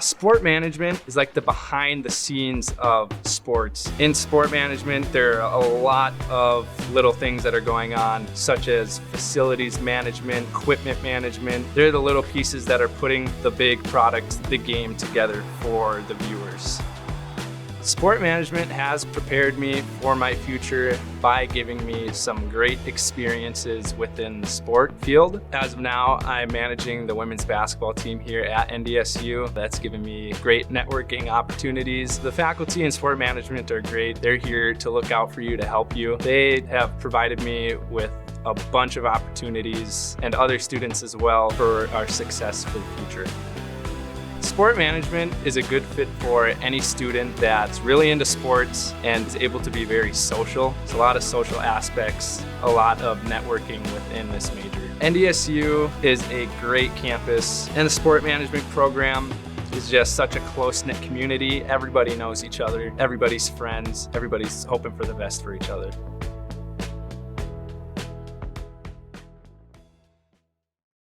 Sport management is like the behind the scenes of sports. In sport management, there are a lot of little things that are going on, such as facilities management, equipment management. They're the little pieces that are putting the big product, the game together for the viewers. Sport management has prepared me for my future by giving me some great experiences within the sport field. As of now, I'm managing the women's basketball team here at NDSU. That's given me great networking opportunities. The faculty in sport management are great. They're here to look out for you, to help you. They have provided me with a bunch of opportunities, and other students as well, for our success for the future. Sport management is a good fit for any student that's really into sports and is able to be very social. There's a lot of social aspects, a lot of networking within this major. NDSU is a great campus, and the sport management program is just such a close-knit community. Everybody knows each other, everybody's friends, everybody's hoping for the best for each other.